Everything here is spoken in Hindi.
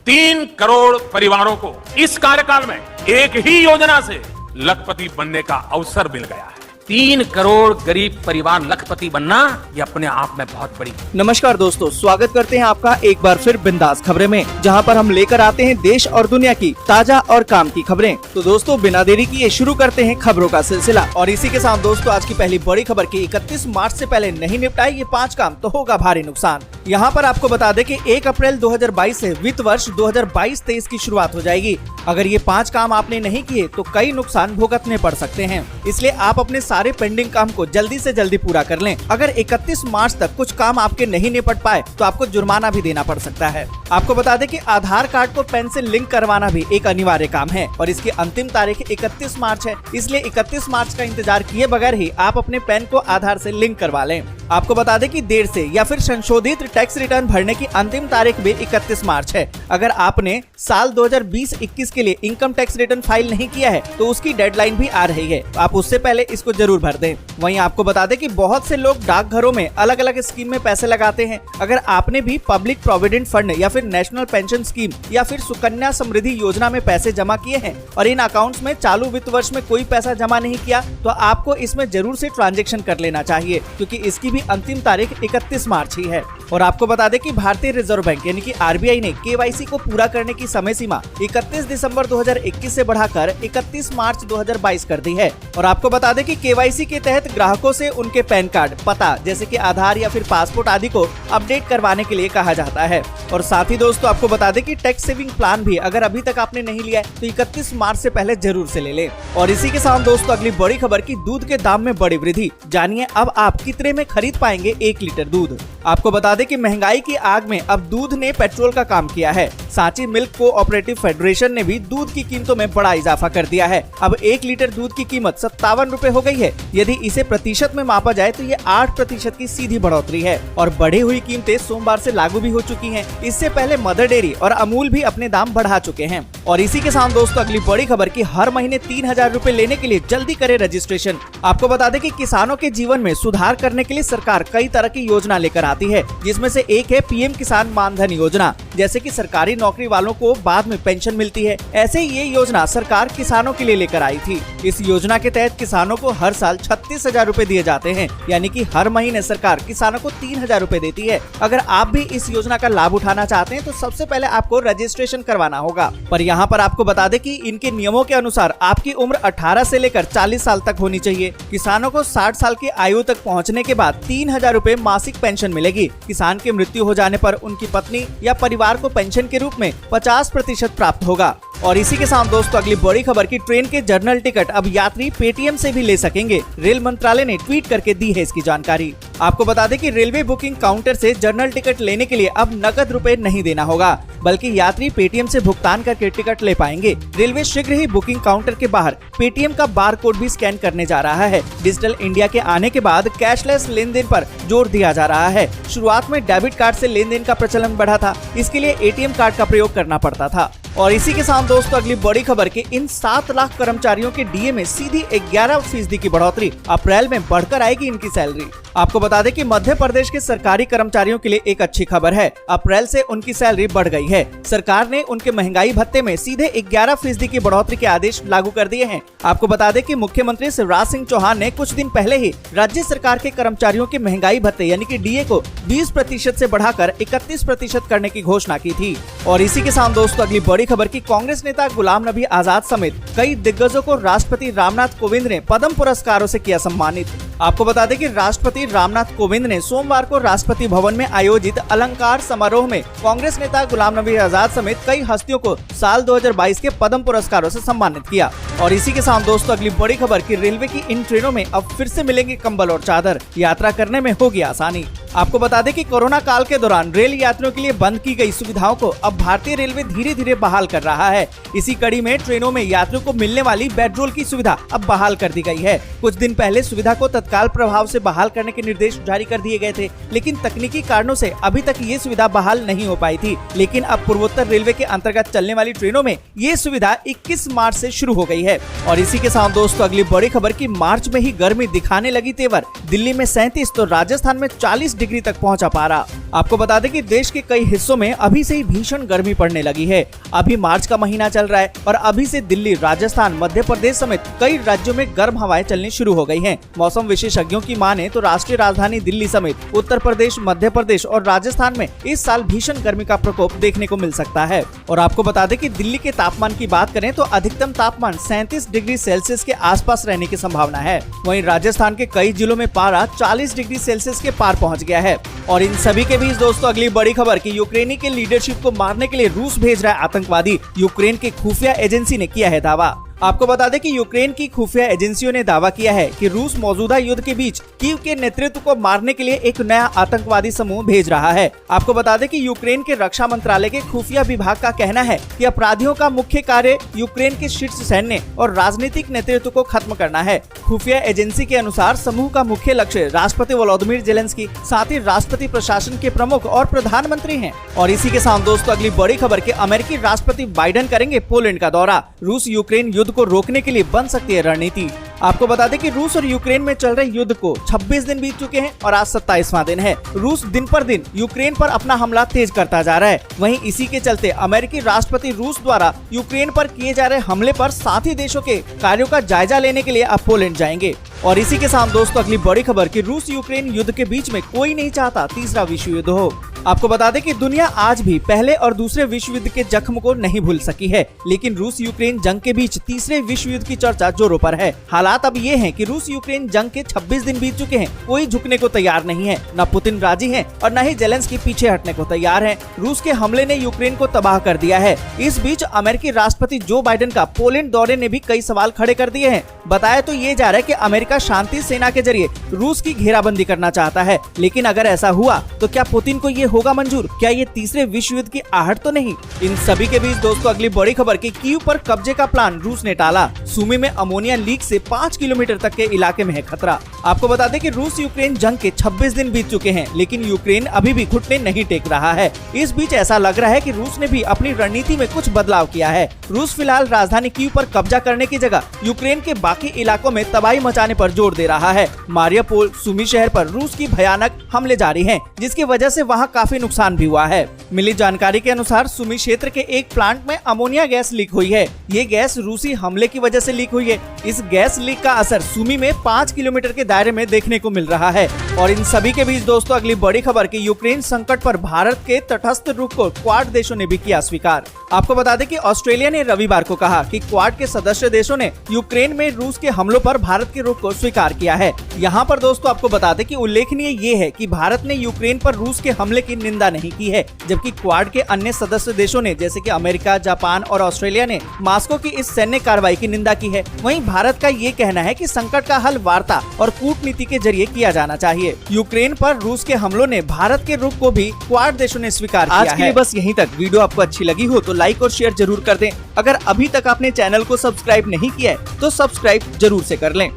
3 करोड़ परिवारों को इस कार्यकाल में एक ही योजना से लखपति बनने का अवसर मिल गया है। 3 करोड़ गरीब परिवार लखपति बनना ये अपने आप में बहुत बड़ी। नमस्कार दोस्तों, स्वागत करते हैं आपका एक बार फिर बिंदास खबरें में, जहां पर हम लेकर आते हैं देश और दुनिया की ताजा और काम की खबरें। तो दोस्तों बिना देरी किए शुरू करते हैं खबरों का सिलसिला। और इसी के साथ दोस्तों आज की पहली बड़ी खबर की 31 मार्च से पहले नहीं निपटाए ये 5 काम तो होगा भारी नुकसान। यहाँ पर आपको बता दें कि 1 अप्रैल 2022 से वित्त वर्ष 2022-23 की शुरुआत हो जाएगी। अगर ये 5 काम आपने नहीं किए तो कई नुकसान भुगतने पड़ सकते हैं, इसलिए आप अपने सारे पेंडिंग काम को जल्दी से जल्दी पूरा कर लें। अगर 31 मार्च तक कुछ काम आपके नहीं निपट पाए तो आपको जुर्माना भी देना पड़ सकता है। आपको बता दें कि आधार कार्ड को पैन से लिंक करवाना भी एक अनिवार्य काम है और इसकी अंतिम तारीख 31 मार्च है, इसलिए 31 मार्च का इंतजार किए बगैर ही आप अपने पैन को आधार से लिंक करवा लें। आपको बता दें कि देर से या फिर संशोधित टैक्स रिटर्न भरने की अंतिम तारीख भी 31 मार्च है। अगर आपने साल 2020-21 के लिए इनकम टैक्स रिटर्न फाइल नहीं किया है तो उसकी डेडलाइन भी आ रही है, आप उससे पहले इसको जरूर भर दें। वहीं आपको बता दें कि बहुत से लोग डाकघरों में अलग अलग स्कीम में पैसे लगाते हैं। अगर आपने भी पब्लिक प्रोविडेंट फंड या फिर नेशनल पेंशन स्कीम या फिर सुकन्या समृद्धि योजना में पैसे जमा किए हैं और इन अकाउंट्स में चालू वित्त वर्ष में कोई पैसा जमा नहीं किया तो आपको इसमें जरूर से ट्रांजैक्शन कर लेना चाहिए, क्योंकि इसकी भी अंतिम तारीख 31 मार्च ही है। और आपको बता दें कि भारतीय रिजर्व बैंक यानी कि आरबीआई ने केवाईसी को पूरा करने की समय सीमा 31 दिसंबर 2021 से बढ़ाकर 31 मार्च 2022 कर दी है। और आपको बता दें कि केवाईसी के तहत ग्राहकों से उनके पैन कार्ड, पता जैसे कि आधार या फिर पासपोर्ट आदि को अपडेट करवाने के लिए कहा जाता है। और साथ ही दोस्तों आपको बता दें कि टैक्स सेविंग प्लान भी अगर अभी तक आपने नहीं लिया है तो 31 मार्च से पहले जरूर से ले लें। और इसी के साथ दोस्तों अगली बड़ी खबर की दूध के दाम में बड़ी वृद्धि। जानिए अब आप कितने में खरीद पाएंगे 1 लीटर दूध। आपको बता दें कि महंगाई की आग में अब दूध ने पेट्रोल का काम किया है। सांची मिल्क कोऑपरेटिव फेडरेशन ने भी दूध की कीमतों में बड़ा इजाफा कर दिया है। अब 1 लीटर दूध की कीमत 57 रुपए हो गई है। यदि इसे प्रतिशत में मापा जाए तो ये 8% की सीधी बढ़ोतरी है और बढ़ी हुई कीमतें सोमवार से लागू भी हो चुकी हैं। इससे पहले मदर डेयरी और अमूल भी अपने दाम बढ़ा चुके हैं। और इसी के साथ दोस्तों अगली बड़ी खबर की हर महीने 3000 रुपए लेने के लिए जल्दी करे रजिस्ट्रेशन। आपको बता दें कि किसानों के जीवन में सुधार करने के लिए सरकार कई तरह की योजना लेकर आती है, जिसमें से एक है पीएम किसान मानधन योजना। जैसे कि सरकारी नौकरी वालों को बाद में पेंशन मिलती है, ऐसे ही ये योजना सरकार किसानों के लिए लेकर आई थी। इस योजना के तहत किसानों को हर साल 36,000 रुपए दिए जाते हैं, यानी कि हर महीने सरकार किसानों को 3,000 रुपए देती है। अगर आप भी इस योजना का लाभ उठाना चाहते हैं तो सबसे पहले आपको रजिस्ट्रेशन करवाना होगा। पर यहाँ पर आपको बता दें कि इनके नियमों के अनुसार आपकी उम्र 18 से लेकर 40 साल तक होनी चाहिए। किसानों को 60 साल की आयु तक पहुँचने के बाद 3,000 रुपए मासिक पेंशन मिलेगी। किसान की मृत्यु हो जाने पर उनकी पत्नी या परिवार को पेंशन के रूप में 50% प्राप्त होगा। और इसी के साथ दोस्तों अगली बड़ी खबर की ट्रेन के जर्नल टिकट अब यात्री पेटीएम से भी ले सकेंगे। रेल मंत्रालय ने ट्वीट करके दी है इसकी जानकारी। आपको बता दें कि रेलवे बुकिंग काउंटर से जर्नल टिकट लेने के लिए अब नकद रुपए नहीं देना होगा, बल्कि यात्री पेटीएम से भुगतान करके टिकट ले पाएंगे। रेलवे शीघ्र ही बुकिंग काउंटर के बाहर पेटीएम का बार कोड भी स्कैन करने जा रहा है। डिजिटल इंडिया के आने के बाद कैशलेस लेन देन पर जोर दिया जा रहा है। शुरुआत में डेबिट कार्ड से लेन देन का प्रचलन बढ़ा था, इसके लिए एटीएम कार्ड का प्रयोग करना पड़ता था। और इसी के साथ दोस्तों अगली बड़ी खबर के इन 7 लाख कर्मचारियों के डीए में सीधी 11% की बढ़ोतरी। अप्रैल में बढ़कर आएगी इनकी सैलरी। आपको बता दें कि मध्य प्रदेश के सरकारी कर्मचारियों के लिए एक अच्छी खबर है। अप्रैल से उनकी सैलरी बढ़ गई है। सरकार ने उनके महंगाई भत्ते में सीधे 11% की बढ़ोतरी के आदेश लागू कर दिए हैं। आपको बता दें कि मुख्यमंत्री शिवराज सिंह चौहान ने कुछ दिन पहले ही राज्य सरकार के कर्मचारियों के महंगाई भत्ते यानी कि डीए को 20% से बढ़ाकर 31% करने की घोषणा की थी। और इसी के साथ दोस्तों अगली बड़ी खबर की कांग्रेस नेता गुलाम नबी आजाद समेत कई दिग्गजों को राष्ट्रपति रामनाथ कोविंद ने पद्म पुरस्कारों से किया सम्मानित। आपको बता दें कि राष्ट्रपति रामनाथ कोविंद ने सोमवार को राष्ट्रपति भवन में आयोजित अलंकार समारोह में कांग्रेस नेता गुलाम नबी आजाद समेत कई हस्तियों को साल 2022 के पद्म पुरस्कारों से सम्मानित किया। और इसी के साथ दोस्तों अगली बड़ी खबर की रेलवे की इन ट्रेनों में अब फिर से मिलेंगे कंबल और चादर, यात्रा करने में होगी आसानी। आपको बता दें कि कोरोना काल के दौरान रेल यात्रियों के लिए बंद की गई सुविधाओं को अब भारतीय रेलवे धीरे धीरे बहाल कर रहा है। इसी कड़ी में ट्रेनों में यात्रियों को मिलने वाली बेडरोल की सुविधा अब बहाल कर दी गई है। कुछ दिन पहले सुविधा को तत्काल प्रभाव से बहाल करने के निर्देश जारी कर दिए गए थे, लेकिन तकनीकी कारणों से अभी तक ये सुविधा बहाल नहीं हो पाई थी। लेकिन अब पूर्वोत्तर रेलवे के अंतर्गत चलने वाली ट्रेनों में ये सुविधा 21 मार्च से शुरू हो गई है। और इसी के साथ दोस्तों अगली बड़ी खबर की मार्च में ही गर्मी दिखाने लगी तेवर। दिल्ली में 37 तो राजस्थान में 40 डिग्री तक पहुंचा पारा। आपको बता दें कि देश के कई हिस्सों में अभी से ही भीषण गर्मी पड़ने लगी है। अभी मार्च का महीना चल रहा है और अभी से दिल्ली, राजस्थान, मध्य प्रदेश समेत कई राज्यों में गर्म हवाएं चलनी शुरू हो गई हैं। मौसम विशेषज्ञों की माने तो राष्ट्रीय राजधानी दिल्ली समेत उत्तर प्रदेश, मध्य प्रदेश और राजस्थान में इस साल भीषण गर्मी का प्रकोप देखने को मिल सकता है। और आपको बता दें कि दिल्ली के तापमान की बात करें तो अधिकतम तापमान 37 डिग्री सेल्सियस के आसपास रहने की संभावना है। वहीं राजस्थान के कई जिलों में पारा 40 डिग्री सेल्सियस के पार पहुंच गया है। और इन सभी के बीच दोस्तों अगली बड़ी खबर कि यूक्रेनी के लीडरशिप को मारने के लिए रूस भेज रहा है आतंकवादी। यूक्रेन की खुफिया एजेंसी ने किया है दावा। आपको बता दें कि यूक्रेन की खुफिया एजेंसियों ने दावा किया है कि रूस मौजूदा युद्ध के बीच कीव के नेतृत्व को मारने के लिए एक नया आतंकवादी समूह भेज रहा है। आपको बता दें कि यूक्रेन के रक्षा मंत्रालय के खुफिया विभाग का कहना है कि अपराधियों का मुख्य कार्य यूक्रेन के शीर्ष सैन्य और राजनीतिक नेतृत्व को खत्म करना है। खुफिया एजेंसी के अनुसार समूह का मुख्य लक्ष्य राष्ट्रपति वोलोदिमीर जेलेंस्की, साथ ही राष्ट्रपति प्रशासन के प्रमुख और प्रधानमंत्री हैं। और इसी के साथ दोस्तों अगली बड़ी खबर कि अमेरिकी राष्ट्रपति बाइडेन करेंगे पोलैंड का दौरा। रूस यूक्रेन युद्ध को रोकने के लिए बन सकती है रणनीति। आपको बता दें कि रूस और यूक्रेन में चल रहे युद्ध को 26 दिन बीत चुके हैं और आज 27वां दिन है। रूस दिन पर दिन यूक्रेन पर अपना हमला तेज करता जा रहा है। वहीं इसी के चलते अमेरिकी राष्ट्रपति रूस द्वारा यूक्रेन पर किए जा रहे हमले पर साथी देशों के कार्यों का जायजा लेने के लिए अब पोलैंड जाएंगे। और इसी के साथ दोस्तों अगली बड़ी खबर कि रूस यूक्रेन युद्ध के बीच में कोई नहीं चाहता तीसरा विश्व युद्ध हो। आपको बता दें कि दुनिया आज भी पहले और दूसरे विश्व युद्ध के जख्म को नहीं भूल सकी है, लेकिन रूस यूक्रेन जंग के बीच तीसरे विश्व युद्ध की चर्चा जोरों पर है। हालात अब ये हैं कि रूस यूक्रेन जंग के 26 दिन बीत चुके हैं, कोई झुकने को तैयार नहीं है। न पुतिन राजी हैं और न ही जेलेंस्की पीछे हटने को तैयार हैं। रूस के हमले ने यूक्रेन को तबाह कर दिया है। इस बीच अमेरिकी राष्ट्रपति जो बाइडेन का पोलैंड दौरे ने भी कई सवाल खड़े कर दिए हैं। बताया तो ये जा रहा है कि अमेरिका शांति सेना के जरिए रूस की घेराबंदी करना चाहता है, लेकिन अगर ऐसा हुआ तो क्या पुतिन को ये होगा मंजूर? क्या ये तीसरे विश्व युद्ध की आहट तो नहीं? इन सभी के बीच दोस्तों अगली बड़ी खबर कि कीव पर कब्जे का प्लान रूस ने टाला। सूमी में अमोनिया लीक से 5 किलोमीटर तक के इलाके में है खतरा। आपको बता दें कि रूस यूक्रेन जंग के 26 दिन बीत चुके हैं, लेकिन यूक्रेन अभी भी घुटने नहीं टेक रहा है। इस बीच ऐसा लग रहा है कि रूस ने भी अपनी रणनीति में कुछ बदलाव किया है। रूस फिलहाल राजधानी कीव पर कब्जा करने की जगह यूक्रेन के बाकी इलाकों में तबाही मचाने पर जोर दे रहा है। मारियापोल, सूमी शहर पर रूस की भयानक हमले जारी हैं, जिसकी वजह से वहां काफी नुकसान भी हुआ है। मिली जानकारी के अनुसार सूमी क्षेत्र के एक प्लांट में अमोनिया गैस लीक हुई है। ये गैस रूसी हमले की वजह से लीक हुई है। इस गैस लीक का असर सूमी में 5 किलोमीटर के दायरे में देखने को मिल रहा है। और इन सभी के बीच दोस्तों अगली बड़ी खबर कि यूक्रेन संकट पर भारत के तटस्थ रुख को क्वाड देशों ने भी किया स्वीकार। आपको बता दें कि ऑस्ट्रेलिया ने रविवार को कहा कि क्वाड के सदस्य देशों ने यूक्रेन में रूस के हमलों पर भारत के रुख को स्वीकार किया है। यहाँ पर दोस्तों आपको बता दें कि उल्लेखनीय ये है कि भारत ने यूक्रेन पर रूस के हमले की निंदा नहीं की है, जबकि क्वाड के अन्य सदस्य देशों ने जैसे कि अमेरिका, जापान और ऑस्ट्रेलिया ने मॉस्को की इस सैन्य कार्रवाई की निंदा की है। वहीं भारत का ये कहना है कि संकट का हल वार्ता और कूटनीति के जरिए किया जाना चाहिए। यूक्रेन पर रूस के हमलों ने भारत के रुख को भी क्वाड देशों ने स्वीकार किया है। आज के लिए बस यहीं तक। वीडियो आपको अच्छी लगी हो तो लाइक और शेयर जरूर कर दें। अगर अभी तक आपने चैनल को सब्सक्राइब नहीं किया है तो सब्सक्राइब जरूर से कर लें।